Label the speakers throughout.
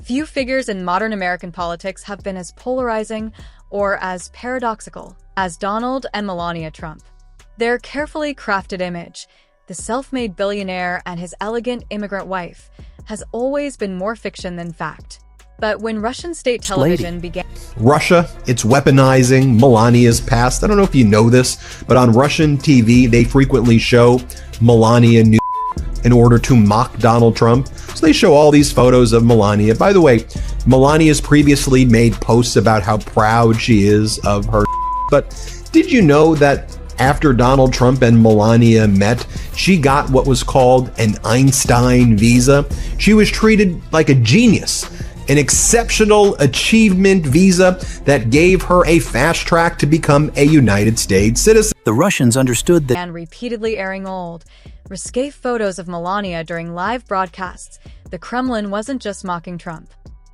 Speaker 1: Few figures in modern American politics have been as polarizing or as paradoxical as Donald and Melania Trump. Their carefully crafted image, the self-made billionaire and his elegant immigrant wife, has always been more fiction than fact. But when Russian state television began...
Speaker 2: Russia, it's weaponizing Melania's past. I don't know if you know this, but on Russian TV, they frequently show Melania nude in order to mock Donald Trump. So they show all these photos of Melania. By the way, Melania's previously made posts about how proud she is of her. But did you know that after Donald Trump and Melania met, she got what was called an Einstein visa? She was treated like a genius, an exceptional achievement visa that gave her a fast track to become a United States citizen.
Speaker 3: The Russians understood that.
Speaker 1: And repeatedly airing old, risque photos of Melania during live broadcasts, the Kremlin wasn't just mocking Trump.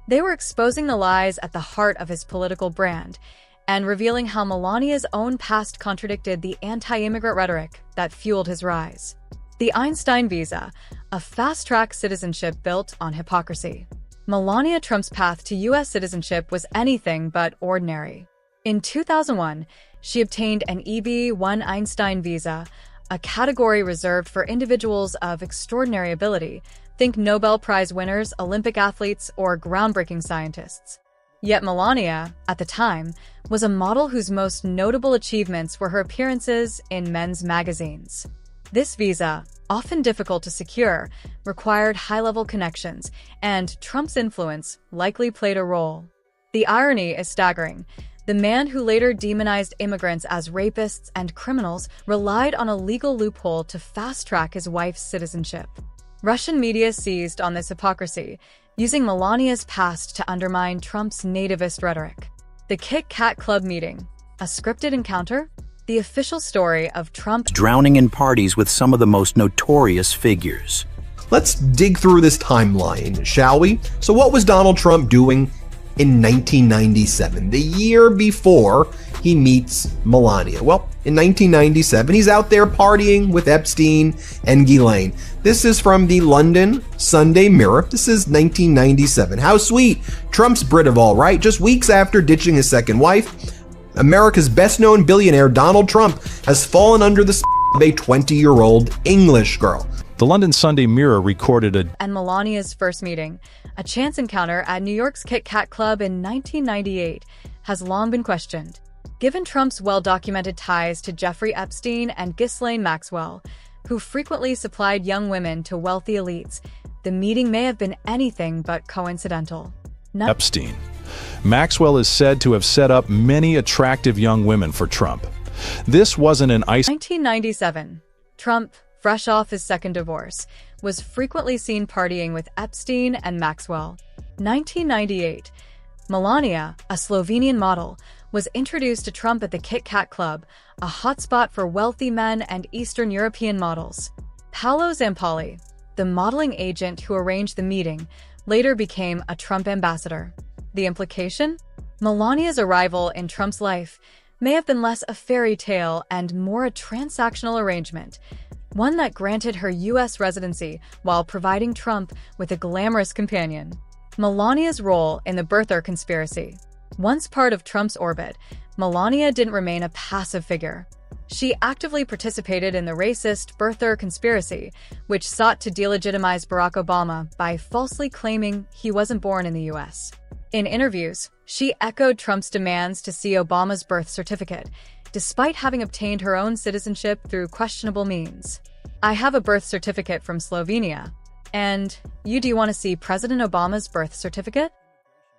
Speaker 1: They were exposing the lies at the heart of his political brand and revealing how Melania's own past contradicted the anti-immigrant rhetoric that fueled his rise. The Einstein visa, a fast-track citizenship built on hypocrisy. Melania Trump's path to U.S. citizenship was anything but ordinary. In 2001, she obtained an EB-1 Einstein visa, a category reserved for individuals of extraordinary ability. Think Nobel Prize winners, Olympic athletes, or groundbreaking scientists. Yet Melania, at the time, was a model whose most notable achievements were her appearances in men's magazines. This visa, often difficult to secure, required high-level connections, and Trump's influence likely played a role. The irony is staggering. The man who later demonized immigrants as rapists and criminals relied on a legal loophole to fast-track his wife's citizenship. Russian media seized on this hypocrisy, using Melania's past to undermine Trump's nativist rhetoric. The Kit Kat Club meeting, a scripted encounter? The official story of Trump
Speaker 3: drowning in parties with some of the most notorious figures.
Speaker 2: Let's dig through this timeline, shall we? So what was Donald Trump doing in 1997, the year before he meets Melania? Well, in 1997, he's out there partying with Epstein and Ghislaine. This is from the London Sunday Mirror. This is 1997. How sweet. Trump's Brit of all, right? Just weeks after ditching his second wife, America's best-known billionaire Donald Trump has fallen under the of a 20-year-old English girl.
Speaker 4: The London Sunday Mirror recorded
Speaker 1: and Melania's first meeting, a chance encounter at New York's Kit Kat Club in 1998, has long been questioned. Given Trump's well-documented ties to Jeffrey Epstein and Ghislaine Maxwell, who frequently supplied young women to wealthy elites, the meeting may have been anything but coincidental.
Speaker 4: Epstein. Maxwell is said to have set up many attractive young women for Trump. This wasn't an
Speaker 1: 1997. Trump, fresh off his second divorce, was frequently seen partying with Epstein and Maxwell. 1998. Melania, a Slovenian model, was introduced to Trump at the Kit Kat Club, a hotspot for wealthy men and Eastern European models. Paolo Zampalli, the modeling agent who arranged the meeting, later became a Trump ambassador. The implication? Melania's arrival in Trump's life may have been less a fairy tale and more a transactional arrangement, one that granted her U.S. residency while providing Trump with a glamorous companion. Melania's role in the birther conspiracy. Once part of Trump's orbit, Melania didn't remain a passive figure. She actively participated in the racist birther conspiracy, which sought to delegitimize Barack Obama by falsely claiming he wasn't born in the U.S. In interviews, she echoed Trump's demands to see Obama's birth certificate, despite having obtained her own citizenship through questionable means. "I have a birth certificate from Slovenia. And do you want to see President Obama's birth certificate?"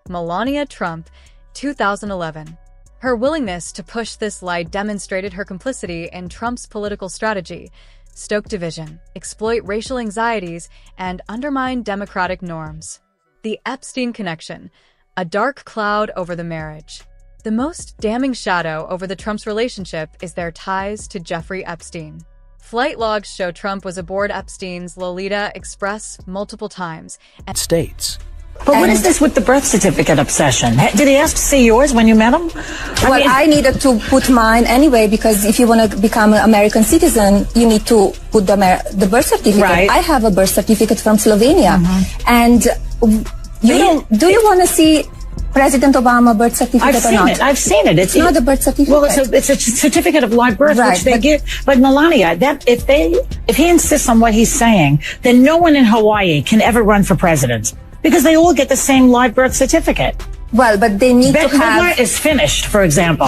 Speaker 1: Melania Trump, 2011. Her willingness to push this lie demonstrated her complicity in Trump's political strategy, stoke division, exploit racial anxieties, and undermine democratic norms. The Epstein connection, a dark cloud over the marriage. The most damning shadow over the Trump's relationship is their ties to Jeffrey Epstein. Flight logs show Trump was aboard Epstein's Lolita Express multiple times. And
Speaker 3: States.
Speaker 5: But what is this with the birth certificate obsession? Did he ask to see yours when you met him?
Speaker 6: I needed to put mine anyway, because if you want to become an American citizen, you need to put the birth certificate.
Speaker 5: Right.
Speaker 6: I have a birth certificate from Slovenia. And Do you want to see President Obama birth certificate
Speaker 5: I've
Speaker 6: or
Speaker 5: seen
Speaker 6: not?
Speaker 5: it. I've seen it.
Speaker 6: It's not a birth certificate.
Speaker 5: Well, it's a certificate of live birth,
Speaker 6: Right,
Speaker 5: which they
Speaker 6: but-
Speaker 5: give. But Melania, if he insists on what he's saying, then no one in Hawaii can ever run for president because they all get the same live birth certificate.
Speaker 6: Well, but they need to
Speaker 5: Bette
Speaker 6: have.
Speaker 5: Midler is finished, for example.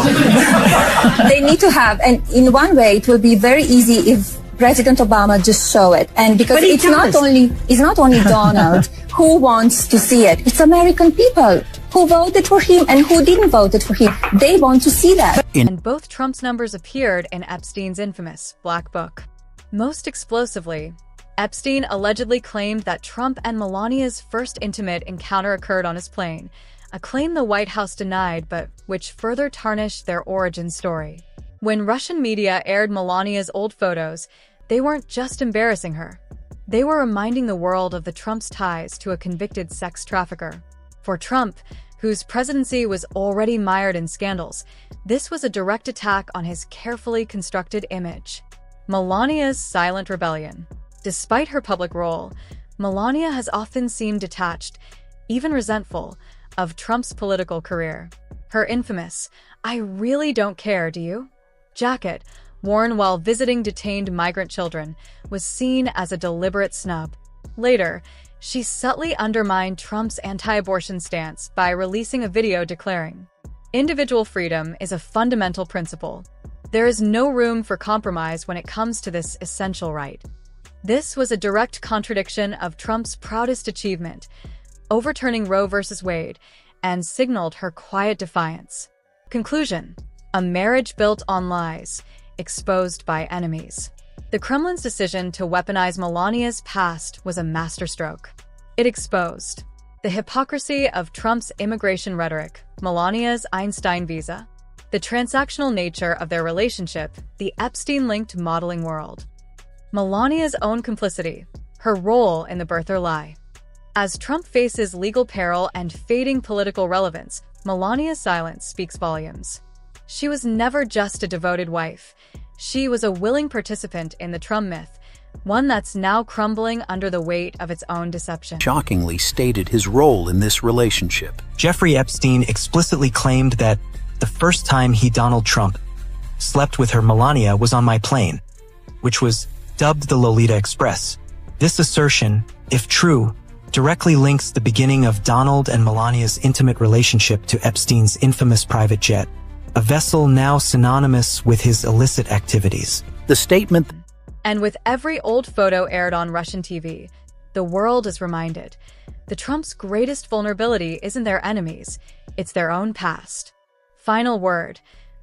Speaker 6: They need to have, and in one way, it will be very easy if President Obama just show it, and because
Speaker 5: But he
Speaker 6: it's
Speaker 5: does.
Speaker 6: not only Donald who wants to see it; it's American people who voted for him and who didn't vote for him. They want to see that.
Speaker 1: And both Trump's numbers appeared in Epstein's infamous Black Book. Most explosively, Epstein allegedly claimed that Trump and Melania's first intimate encounter occurred on his plane, a claim the White House denied but which further tarnished their origin story. When Russian media aired Melania's old photos, they weren't just embarrassing her. They were reminding the world of the Trump's ties to a convicted sex trafficker. For Trump, whose presidency was already mired in scandals, this was a direct attack on his carefully constructed image. Melania's silent rebellion. Despite her public role, Melania has often seemed detached, even resentful, of Trump's political career. Her infamous, "I really don't care, do you?" jacket, worn while visiting detained migrant children, was seen as a deliberate snub. Later, she subtly undermined Trump's anti-abortion stance by releasing a video declaring, "Individual freedom is a fundamental principle. There is no room for compromise when it comes to this essential right." This was a direct contradiction of Trump's proudest achievement, overturning Roe v. Wade, and signaled her quiet defiance. Conclusion: a marriage built on lies, exposed by enemies. The Kremlin's decision to weaponize Melania's past was a masterstroke. It exposed the hypocrisy of Trump's immigration rhetoric, Melania's Einstein visa, the transactional nature of their relationship, the Epstein-linked modeling world, Melania's own complicity, her role in the birther lie. As Trump faces legal peril and fading political relevance, Melania's silence speaks volumes. She was never just a devoted wife. She was a willing participant in the Trump myth, one that's now crumbling under the weight of its own deception.
Speaker 3: Shockingly stated his role in this relationship.
Speaker 7: Jeffrey Epstein explicitly claimed that the first time he, Donald Trump, slept with her Melania was on my plane, which was dubbed the Lolita Express. This assertion, if true, directly links the beginning of Donald and Melania's intimate relationship to Epstein's infamous private jet, a vessel now synonymous with his illicit activities.
Speaker 3: The statement.
Speaker 1: And with every old photo aired on Russian TV, the world is reminded, the Trump's greatest vulnerability isn't their enemies, it's their own past. Final word,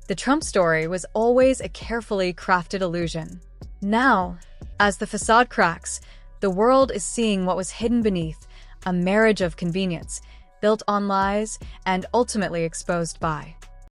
Speaker 1: the Trump story was always a carefully crafted illusion. Now, as the facade cracks, the world is seeing what was hidden beneath, a marriage of convenience, built on lies and ultimately exposed by